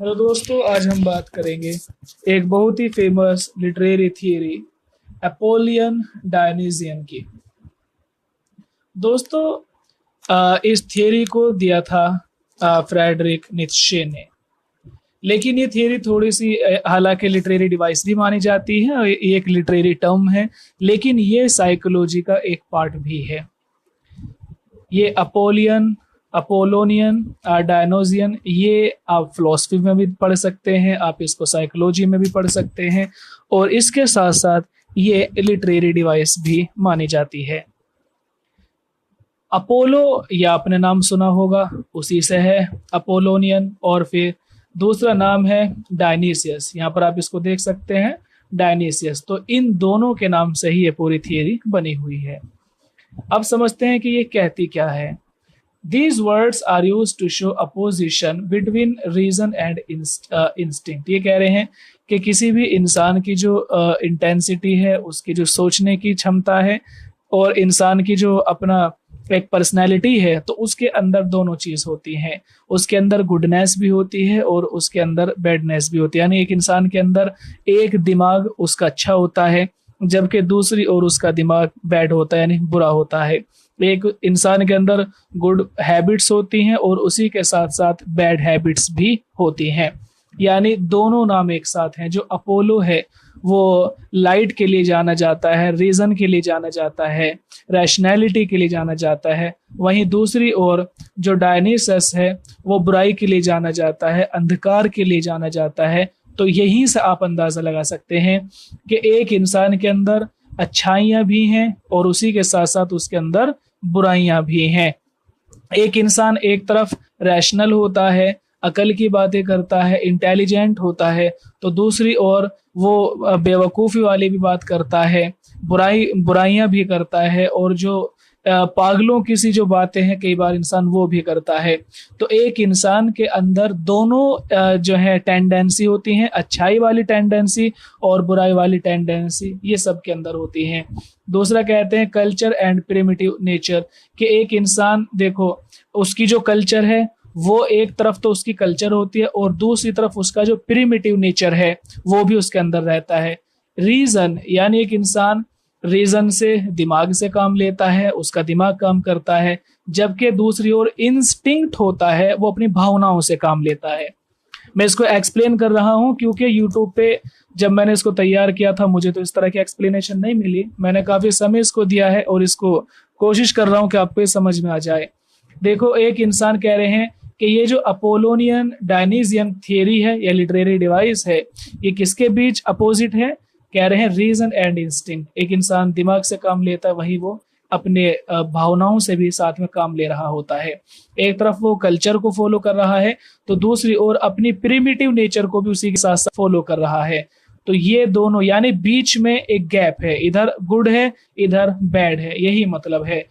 Hello दोस्तों, आज हम बात करेंगे एक बहुत ही फेमस लिटरेरी थियरी अपोलियन डायनीजियन की। दोस्तों, इस थियरी को दिया था फ्रेडरिक नीत्शे ने। लेकिन ये थियरी थोड़ी सी हालांकि लिटरेरी डिवाइस भी मानी जाती है और ये एक लिटरेरी टर्म है, लेकिन ये साइकोलॉजी का एक पार्ट भी है। ये अपोलोनियन डायनोजियन, ये आप फिलोसफी में भी पढ़ सकते हैं, आप इसको साइकोलॉजी में भी पढ़ सकते हैं, और इसके साथ साथ ये लिटरेरी डिवाइस भी मानी जाती है। अपोलो, या आपने नाम सुना होगा, उसी से है अपोलोनियन। और फिर दूसरा नाम है डायनीसियस, यहाँ पर आप इसको देख सकते हैं डायनीसियस। तो इन दोनों के नाम से ही ये पूरी थियरी बनी हुई है। अब समझते हैं कि ये कहती क्या है। These words are used to show opposition between reason and instinct। ये कह रहे हैं कि किसी भी इंसान की जो इंटेंसिटी है, उसकी जो सोचने की क्षमता है, और इंसान की जो अपना एक पर्सनैलिटी है, तो उसके अंदर दोनों चीज होती हैं। उसके अंदर गुडनेस भी होती है और उसके अंदर बैडनेस भी होती है। यानी एक इंसान के अंदर एक दिमाग उसका अच्छा होता है, जबकि दूसरी ओर उसका दिमाग बैड होता है, यानी बुरा होता है। एक इंसान के अंदर गुड हैबिट्स होती हैं और उसी के साथ साथ बैड हैबिट्स भी होती हैं। यानी दोनों नाम एक साथ हैं। जो अपोलो है वो लाइट के लिए जाना जाता है, रीजन के लिए जाना जाता है, रैशनैलिटी के लिए जाना जाता है। वहीं दूसरी ओर जो डायनीसस है वो बुराई के लिए जाना जाता है, अंधकार के लिए जाना जाता है। तो यहीं से आप अंदाजा लगा सकते हैं कि एक इंसान के अंदर अच्छाइयां भी हैं और उसी के साथ साथ उसके अंदर बुराइयां भी हैं। एक इंसान एक तरफ रैशनल होता है, अकल की बातें करता है, इंटेलिजेंट होता है, तो दूसरी ओर वो बेवकूफ़ी वाली भी बात करता है, बुराइयां भी करता है, और जो पागलों की सी जो बातें हैं कई बार इंसान वो भी करता है। तो एक इंसान के अंदर दोनों जो है टेंडेंसी होती हैं, अच्छाई वाली टेंडेंसी और बुराई वाली टेंडेंसी, ये सब के अंदर होती हैं। दूसरा कहते हैं कल्चर एंड प्रिमिटिव नेचर, कि एक इंसान देखो उसकी जो कल्चर है वो एक तरफ तो उसकी कल्चर होती है और दूसरी तरफ उसका जो प्रिमिटिव नेचर है वो भी उसके अंदर रहता है। रीजन, यानी एक इंसान रीजन से, दिमाग से काम लेता है, उसका दिमाग काम करता है, जबकि दूसरी ओर इंस्टिंक्ट होता है, वो अपनी भावनाओं से काम लेता है। मैं इसको एक्सप्लेन कर रहा हूं क्योंकि यूट्यूब पे जब मैंने इसको तैयार किया था मुझे तो इस तरह की एक्सप्लेनेशन नहीं मिली। मैंने काफी समय इसको दिया है और इसको कोशिश कर रहा हूं कि आपको ये समझ में आ जाए। देखो, एक इंसान कह रहे हैं कि ये जो अपोलोनियन डायनीजियन थियरी है या लिटरेरी डिवाइस है, ये किसके बीच अपोजिट है? कह रहे हैं रीजन एंड इंस्टिंक्ट। एक इंसान दिमाग से काम लेता है, वही वो अपने भावनाओं से भी साथ में काम ले रहा होता है। एक तरफ वो कल्चर को फॉलो कर रहा है तो दूसरी ओर अपनी प्रिमिटिव नेचर को भी उसी के साथ साथ फॉलो कर रहा है। तो ये दोनों, यानी बीच में एक गैप है, इधर गुड है इधर बैड है, यही मतलब है।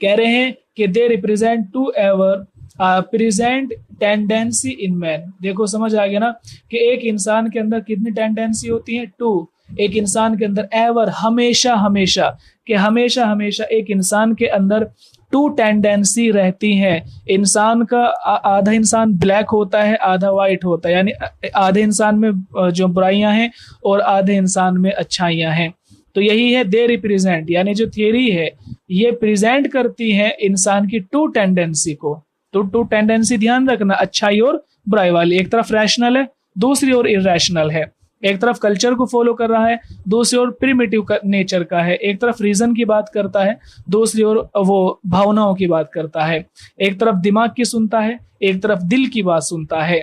कह रहे हैं कि they represent two ever present tendency in man. देखो समझ आ गया ना कि एक इंसान के अंदर कितनी टेंडेंसी होती है? टू। एक इंसान के अंदर एवर, हमेशा हमेशा, कि हमेशा हमेशा एक इंसान के अंदर टू टेंडेंसी रहती है। इंसान का आधा इंसान ब्लैक होता है, आधा वाइट होता है, यानी आधे इंसान में जो बुराइयां हैं और आधे इंसान में अच्छाइयां हैं। तो यही है दे रिप्रेजेंट, यानी जो थियरी है ये प्रेजेंट करती है इंसान की टू टेंडेंसी को। तो टू टेंडेंसी ध्यान रखना, अच्छाई और बुराई वाली। एक तरफ रैशनल है, दूसरी ओर इरेशनल है। एक तरफ कल्चर को फॉलो कर रहा है, दूसरी ओर प्रिमिटिव नेचर का है। एक तरफ रीजन की बात करता है, दूसरी ओर वो भावनाओं की बात करता है। एक तरफ दिमाग की सुनता है, एक तरफ दिल की बात सुनता है।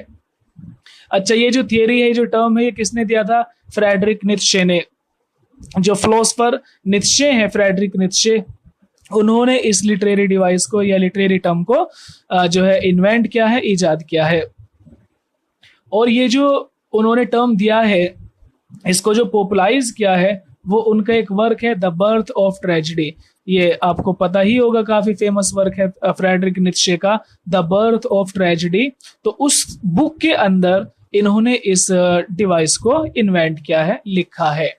अच्छा, ये जो थियरी है, जो टर्म है, ये किसने दिया था? फ्रेडरिक नीत्शे ने। जो फिलोसफर नीत्शे हैं, फ्रेडरिक नीत्शे, उन्होंने इस लिटरेरी डिवाइस को या लिटरेरी टर्म को जो है इन्वेंट किया है, इजाद किया है। और ये जो उन्होंने टर्म दिया है, इसको जो पॉपुलराइज किया है, वो उनका एक वर्क है द बर्थ ऑफ ट्रेजेडी। ये आपको पता ही होगा, काफी फेमस वर्क है फ्रेडरिक नीत्शे का, द बर्थ ऑफ ट्रेजेडी। तो उस बुक के अंदर इन्होंने इस डिवाइस को इन्वेंट किया है, लिखा है।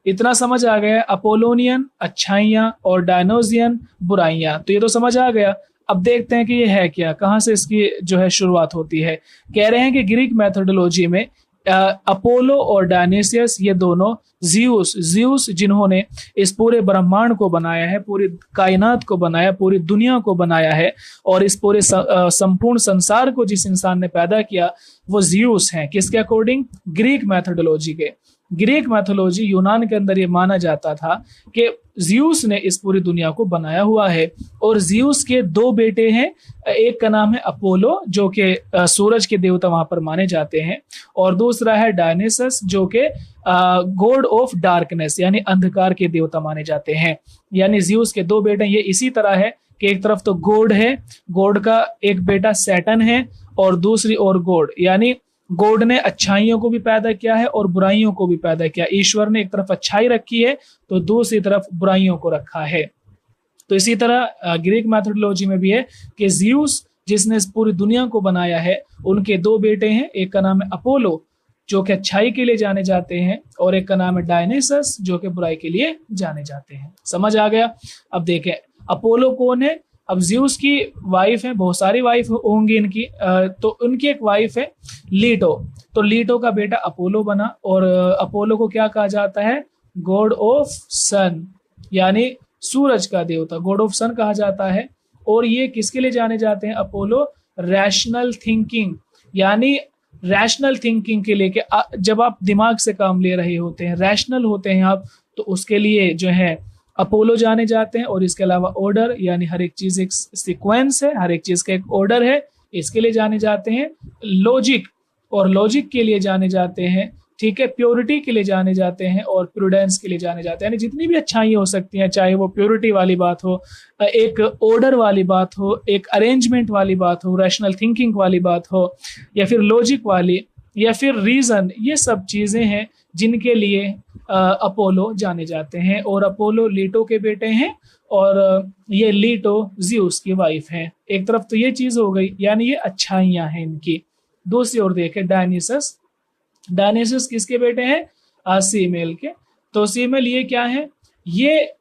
इतना समझ आ गया? अपोलोनियन अच्छाइयां और डायनोजियन बुराइयां, तो ये तो समझ आ गया। अब देखते हैं कि ये है क्या, कहाँ से इसकी जो है शुरुआत होती है। कह रहे हैं कि ग्रीक मैथोडोलॉजी में अपोलो और डायनेसियस ये दोनों ज़्यूस जिन्होंने इस पूरे ब्रह्मांड को बनाया है, पूरी कायनात को बनाया, पूरी दुनिया को बनाया है, और इस पूरे संपूर्ण संसार को जिस इंसान ने पैदा किया वो ज़्यूस हैं। किसके अकॉर्डिंग? ग्रीक मैथोडोलॉजी के। ग्रीक मैथोलॉजी यूनान के अंदर ये माना जाता था कि ज़्यूस ने इस पूरी दुनिया को बनाया हुआ है, और ज़्यूस के दो बेटे हैं। एक का नाम है अपोलो जो कि सूरज के देवता वहां पर माने जाते हैं, और दूसरा है डायनेसस जो कि गॉड ऑफ डार्कनेस यानी अंधकार के देवता माने जाते हैं। यानी ज़्यूस के दो बेटे। ये इसी तरह है कि एक तरफ तो गॉड है, गॉड का एक बेटा सैटर्न है, और दूसरी ओर गॉड, यानी गॉड ने अच्छाइयों को भी पैदा किया है और बुराइयों को भी पैदा किया। ईश्वर ने एक तरफ अच्छाई रखी है तो दूसरी तरफ बुराइयों को रखा है। तो इसी तरह ग्रीक मैथोडोलॉजी में भी है कि ज़्यूस जिसने इस पूरी दुनिया को बनाया है, उनके दो बेटे हैं। एक का नाम है अपोलो जो कि अच्छाई के लिए जाने जाते हैं, और एक का नाम है डायनेसस जो कि बुराई के लिए जाने जाते हैं। समझ आ गया? अब देखें अपोलो कौन है। अब ज़्यूस की वाइफ है, बहुत सारी वाइफ होंगी इनकी, तो उनकी एक वाइफ है लीटो। तो लीटो का बेटा अपोलो बना, और अपोलो को क्या कहा जाता है? गॉड ऑफ सन यानी सूरज का देवता, गॉड ऑफ सन कहा जाता है। और ये किसके लिए जाने जाते हैं अपोलो? रैशनल थिंकिंग, यानी रैशनल थिंकिंग के लिए, कि जब आप दिमाग से काम ले रहे होते हैं, रैशनल होते हैं आप, तो उसके लिए जो है अपोलो जाने जाते हैं। और इसके अलावा ऑर्डर, यानी हर एक चीज एक सीक्वेंस है, हर एक चीज का एक ऑर्डर है, इसके लिए जाने जाते हैं। लॉजिक, और लॉजिक के लिए जाने जाते हैं, ठीक है। प्योरिटी के लिए जाने जाते हैं, और प्रूडेंस के लिए जाने जाते हैं। यानी जितनी भी अच्छाई हो सकती हैं, चाहे वो प्योरिटी वाली बात हो, एक ऑर्डर वाली बात हो, एक अरेंजमेंट वाली बात हो, रैशनल थिंकिंग वाली बात हो, या फिर लॉजिक वाली, या फिर रीजन, ये सब चीजें हैं जिनके लिए अपोलो जाने जाते हैं। और अपोलो लीटो के बेटे हैं, और ये लीटो ज़्यूस की वाइफ है। एक तरफ तो ये चीज हो गई, यानी ये अच्छाइयां हैं इनकी। दूसरी ओर देखें डायनेसस। डायनेसस किसके बेटे हैं? सीमेल के। तो सीमेल ये क्या है? ये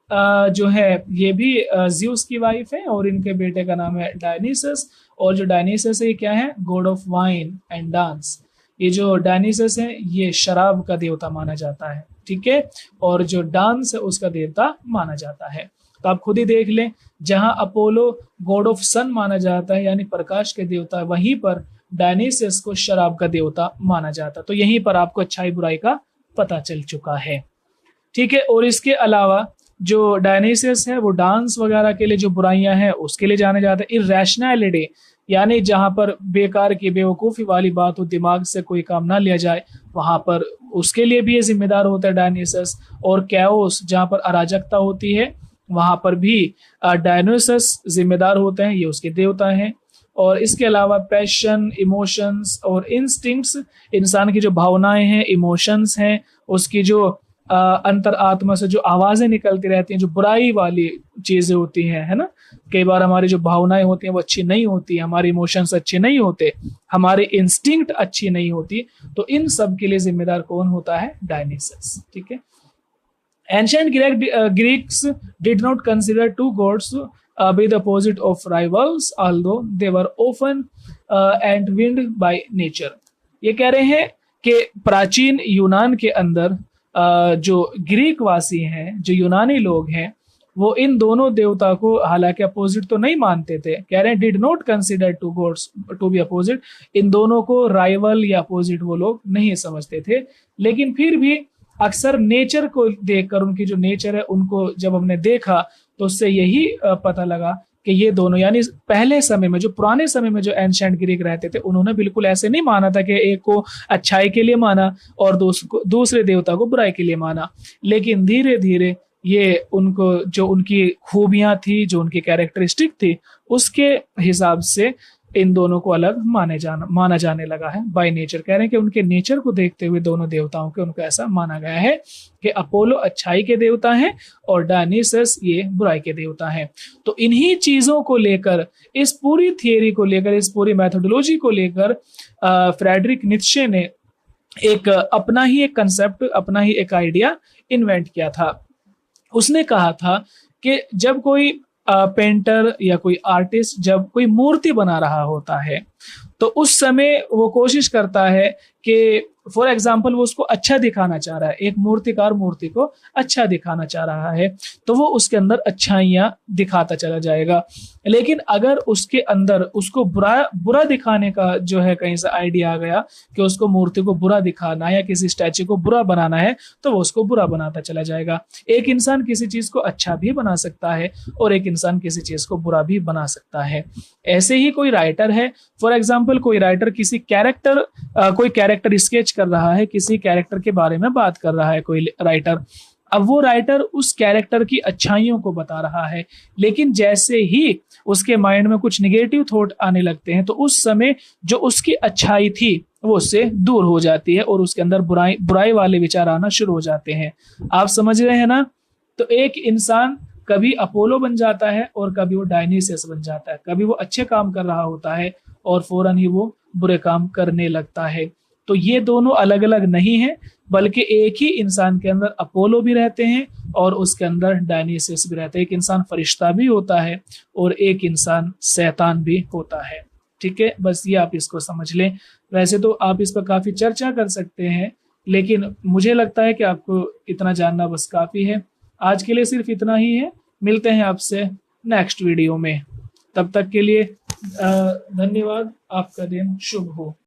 जो है ये भी ज़्यूस की वाइफ है, और इनके बेटे का नाम है डायनेसस। और जो डायनेसस है क्या है? God of wine and dance. ये जो डायनेसस है ये शराब का देवता माना जाता है, ठीक है। और जो डांस है उसका देवता माना जाता है। तो आप खुद ही देख लें, जहां अपोलो गॉड ऑफ सन माना जाता है यानी प्रकाश के देवता, वहीं पर डायनेसियस को शराब का देवता माना जाता। तो यहीं पर आपको अच्छाई बुराई का पता चल चुका है, ठीक है। और इसके अलावा जो डायनेसियस है वो डांस वगैरह के लिए, जो बुराइयां हैं उसके लिए जाने जाते हैं। इरैशनैलिटी यानी जहां पर बेकार की बेवकूफ़ी वाली बात हो, दिमाग से कोई काम ना लिया जाए, वहां पर उसके लिए भी ये जिम्मेदार होता है डायनेसस। और कैओस जहां पर अराजकता होती है वहां पर भी डायनेसस जिम्मेदार होते हैं, ये उसके देवता हैं। और इसके अलावा पैशन, इमोशंस और इंस्टिंक्ट्स, इंसान की जो भावनाएं हैं, इमोशंस हैं, उसकी जो अंतर आत्मा से जो आवाजें निकलती रहती हैं, जो बुराई वाली चीजें होती हैं, है ना। कई बार हमारी जो भावनाएं होती हैं वो अच्छी नहीं होती, हमारे इमोशंस अच्छे नहीं होते, हमारे इंस्टिंक्ट अच्छी नहीं होती। तो इन सब के लिए जिम्मेदार कौन होता है? डायनेसस, ठीक है। Ancient Greeks did not consider two gods be the opposite of rivals, although they were often entwined by nature. ये कह रहे हैं कि प्राचीन यूनान के अंदर जो ग्रीक वासी हैं, जो यूनानी लोग हैं, वो इन दोनों देवता को हालांकि अपोजिट तो नहीं मानते थे। कह रहे हैं did not consider two gods to be opposite, इन दोनों को राइवल या अपोजिट वो लोग नहीं समझते थे। लेकिन फिर भी अक्सर नेचर को देखकर, उनकी जो नेचर है उनको जब हमने देखा तो उससे यही पता लगा कि ये दोनों, यानी पहले समय में, जो पुराने समय में जो एंशिएंट ग्रीक रहते थे, उन्होंने बिल्कुल ऐसे नहीं माना था कि एक को अच्छाई के लिए माना और दूसरे देवता को बुराई के लिए माना। लेकिन धीरे धीरे ये उनको जो उनकी खूबियां थी, जो उनकी कैरेक्टरिस्टिक थी, उसके हिसाब से इन दोनों को अलग माना जाने लगा है बाय नेचर। कह रहे हैं कि उनके नेचर को देखते हुए दोनों देवताओं के उनको ऐसा माना गया है कि अपोलो अच्छाई के देवता हैं और डायनेसस ये बुराई के देवता हैं। तो इन्हीं चीजों को लेकर, इस पूरी थियरी को लेकर, इस पूरी मैथोडोलॉजी को लेकर फ्रेडरिक नीत्शे ने एक अपना ही एक कंसेप्ट, अपना ही एक आइडिया इन्वेंट किया था। उसने कहा था कि जब कोई पेंटर या कोई आर्टिस्ट जब कोई मूर्ति बना रहा होता है तो उस समय वो कोशिश करता है कि फॉर एग्जाम्पल वो उसको अच्छा दिखाना चाह रहा है, एक मूर्तिकार मूर्ति को अच्छा दिखाना चाह रहा है तो वो उसके अंदर अच्छाइयाँ दिखाता चला जाएगा। लेकिन अगर उसके अंदर उसको बुरा दिखाने का जो है कहीं से आइडिया आ गया कि उसको मूर्ति को बुरा दिखाना है या किसी स्टैचू को बुरा बनाना है तो वो उसको बुरा बनाता चला जाएगा। एक इंसान किसी चीज को अच्छा भी बना सकता है और एक इंसान किसी चीज को बुरा भी बना सकता है। ऐसे ही कोई राइटर है, फॉर एग्जाम्पल कोई राइटर किसी कोई कैरेक्टर स्केच कर रहा है, किसी कैरेक्टर के बारे में बात कर रहा है कोई राइटर। अब वो राइटर उस कैरेक्टर की अच्छाइयों को बता रहा है, लेकिन जैसे ही उसके माइंड में कुछ निगेटिव थॉट आने लगते हैं तो उस समय जो उसकी अच्छाई थी वो उससे दूर हो जाती है और उसके अंदर बुराई वाले विचार आना शुरू हो जाते हैं। आप समझ रहे हैं ना? तो एक इंसान कभी अपोलो बन जाता है और कभी वो डायनीसियस बन जाता है। कभी वो अच्छे काम कर रहा होता है और फौरन ही वो बुरे काम करने लगता है। तो ये दोनों अलग अलग नहीं है, बल्कि एक ही इंसान के अंदर अपोलो भी रहते हैं और उसके अंदर डायनीसियस भी रहते हैं। एक इंसान फरिश्ता भी होता है और एक इंसान शैतान भी होता है। ठीक है, बस ये आप इसको समझ लें। वैसे तो आप इस पर काफी चर्चा कर सकते हैं, लेकिन मुझे लगता है कि आपको इतना जानना बस काफी है। आज के लिए सिर्फ इतना ही है। मिलते हैं आपसे नेक्स्ट वीडियो में। तब तक के लिए धन्यवाद। आपका दिन शुभ हो।